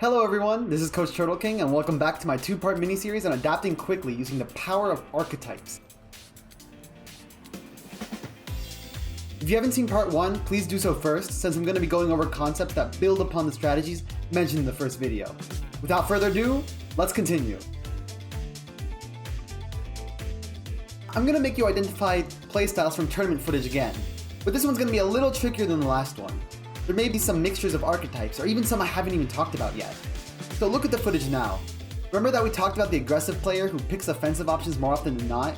Hello everyone, this is Coach TurtleKing and welcome back to my two-part mini-series on adapting quickly using the power of archetypes. If you haven't seen part 1, please do so first, since I'm going to be going over concepts that build upon the strategies mentioned in the first video. Without further ado, let's continue. I'm going to make you identify playstyles from tournament footage again, but this one's going to be a little trickier than the last one. There may be some mixtures of archetypes, or even some I haven't even talked about yet. So look at the footage now. Remember that we talked about the aggressive player who picks offensive options more often than not,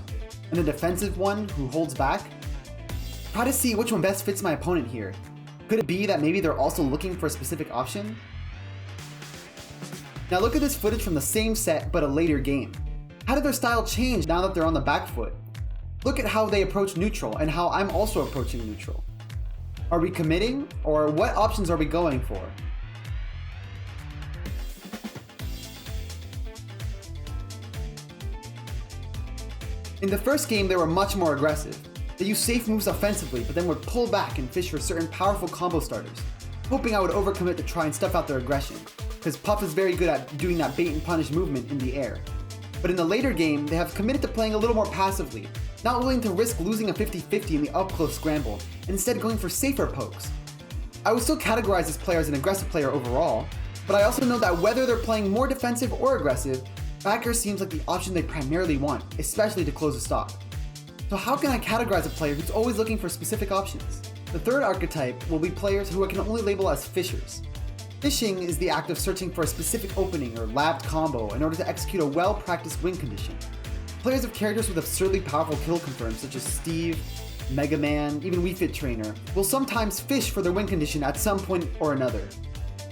and the defensive one who holds back? Try to see which one best fits my opponent here. Could it be that maybe they're also looking for a specific option? Now look at this footage from the same set but a later game. How did their style change now that they're on the back foot? Look at how they approach neutral and how I'm also approaching neutral. Are we committing, or what options are we going for? In the first game, they were much more aggressive. They used safe moves offensively, but then would pull back and fish for certain powerful combo starters, hoping I would overcommit to try and stuff out their aggression, because Puff is very good at doing that bait and punish movement in the air. But in the later game, they have committed to playing a little more passively, not willing to risk losing a 50-50 in the up-close scramble, and instead going for safer pokes. I would still categorize this player as an aggressive player overall, but I also know that whether they're playing more defensive or aggressive, backer seems like the option they primarily want, especially to close a stock. So how can I categorize a player who's always looking for specific options? The third archetype will be players who I can only label as fishers. Fishing is the act of searching for a specific opening or labbed combo in order to execute a well-practiced win condition. Players of characters with absurdly powerful kill confirms such as Steve, Mega Man, even Wii Fit Trainer, will sometimes fish for their win condition at some point or another.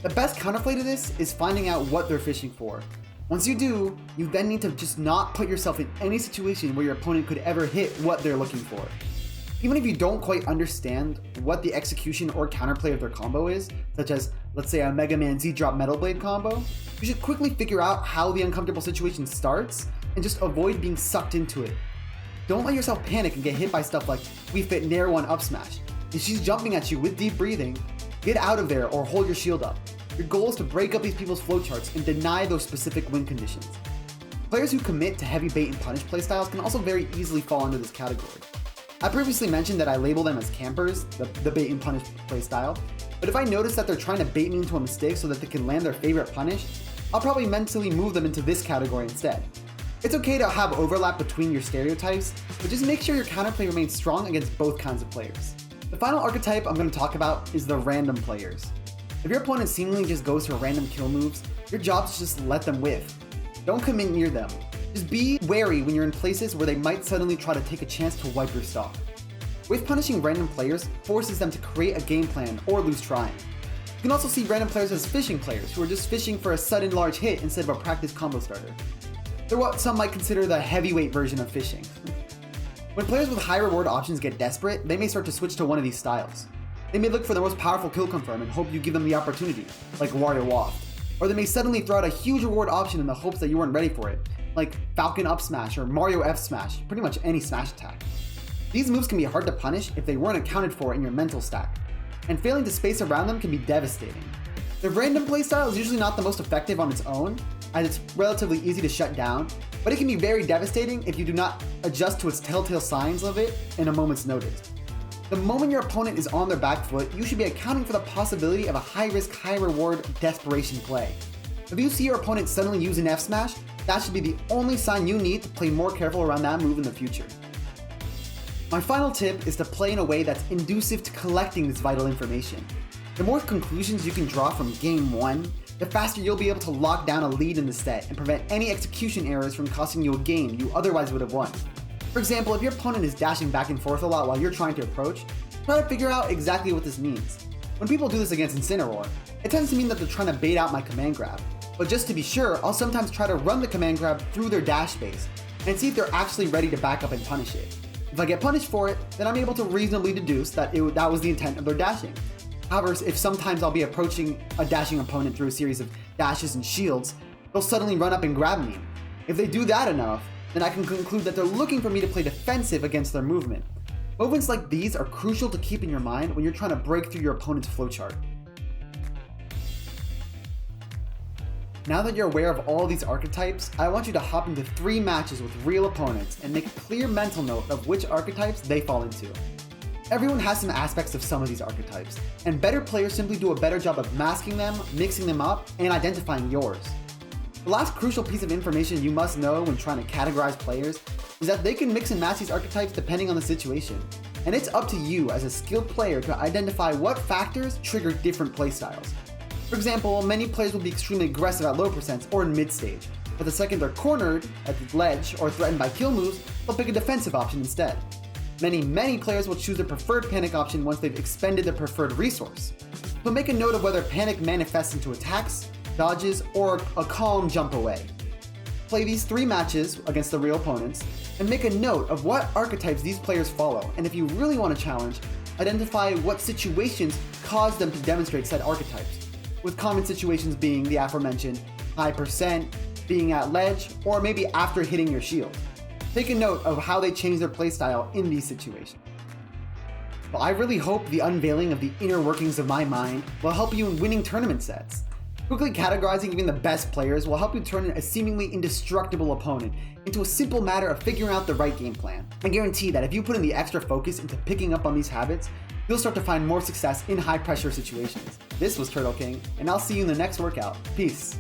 The best counterplay to this is finding out what they're fishing for. Once you do, you then need to just not put yourself in any situation where your opponent could ever hit what they're looking for. Even if you don't quite understand what the execution or counterplay of their combo is, such as, let's say, a Mega Man Z-Drop Metal Blade combo, you should quickly figure out how the uncomfortable situation starts and just avoid being sucked into it. Don't let yourself panic and get hit by stuff like Wii Fit Nair 1 up smash. If she's jumping at you with deep breathing, get out of there or hold your shield up. Your goal is to break up these people's flowcharts and deny those specific win conditions. Players who commit to heavy bait and punish playstyles can also very easily fall under this category. I previously mentioned that I label them as campers, the bait and punish playstyle, but if I notice that they're trying to bait me into a mistake so that they can land their favorite punish, I'll probably mentally move them into this category instead. It's okay to have overlap between your stereotypes, but just make sure your counterplay remains strong against both kinds of players. The final archetype I'm going to talk about is the random players. If your opponent seemingly just goes for random kill moves, your job is to just let them whiff. Don't commit near them. Just be wary when you're in places where they might suddenly try to take a chance to wipe your stock. With punishing random players forces them to create a game plan or lose trying. You can also see random players as fishing players who are just fishing for a sudden large hit instead of a practice combo starter. They're what some might consider the heavyweight version of fishing. When players with high reward options get desperate, they may start to switch to one of these styles. They may look for the most powerful kill confirm and hope you give them the opportunity, like Wario Waft. Or they may suddenly throw out a huge reward option in the hopes that you weren't ready for it, like Falcon Up Smash or Mario F Smash, pretty much any smash attack. These moves can be hard to punish if they weren't accounted for in your mental stack, and failing to space around them can be devastating. The random playstyle is usually not the most effective on its own, as it's relatively easy to shut down, but it can be very devastating if you do not adjust to its telltale signs of it in a moment's notice. The moment your opponent is on their back foot, you should be accounting for the possibility of a high-risk, high-reward desperation play. If you see your opponent suddenly use an F smash, that should be the only sign you need to play more careful around that move in the future. My final tip is to play in a way that's inducive to collecting this vital information. The more conclusions you can draw from game 1, the faster you'll be able to lock down a lead in the set and prevent any execution errors from costing you a game you otherwise would have won. For example, if your opponent is dashing back and forth a lot while you're trying to approach, try to figure out exactly what this means. When people do this against Incineroar, it tends to mean that they're trying to bait out my command grab. But just to be sure, I'll sometimes try to run the command grab through their dash space and see if they're actually ready to back up and punish it. If I get punished for it, then I'm able to reasonably deduce that that was the intent of their dashing. However, if sometimes I'll be approaching a dashing opponent through a series of dashes and shields, they'll suddenly run up and grab me. If they do that enough, then I can conclude that they're looking for me to play defensive against their movement. Movements like these are crucial to keep in your mind when you're trying to break through your opponent's flowchart. Now that you're aware of all these archetypes, I want you to hop into 3 matches with real opponents and make a clear mental note of which archetypes they fall into. Everyone has some aspects of some of these archetypes, and better players simply do a better job of masking them, mixing them up, and identifying yours. The last crucial piece of information you must know when trying to categorize players is that they can mix and match these archetypes depending on the situation, and it's up to you as a skilled player to identify what factors trigger different playstyles. For example, many players will be extremely aggressive at low percents or in mid-stage, but the second they're cornered, at the ledge, or threatened by kill moves, they'll pick a defensive option instead. Many players will choose their preferred panic option once they've expended their preferred resource. So make a note of whether panic manifests into attacks, dodges, or a calm jump away. Play these 3 matches against the real opponents, and make a note of what archetypes these players follow, and if you really want to challenge, identify what situations cause them to demonstrate said archetypes, with common situations being the aforementioned high percent, being at ledge, or maybe after hitting your shield. Take a note of how they change their playstyle in these situations. Well, I really hope the unveiling of the inner workings of my mind will help you in winning tournament sets. Quickly categorizing even the best players will help you turn a seemingly indestructible opponent into a simple matter of figuring out the right game plan. I guarantee that if you put in the extra focus into picking up on these habits, you'll start to find more success in high pressure situations. This was TurtleKing, and I'll see you in the next workout. Peace.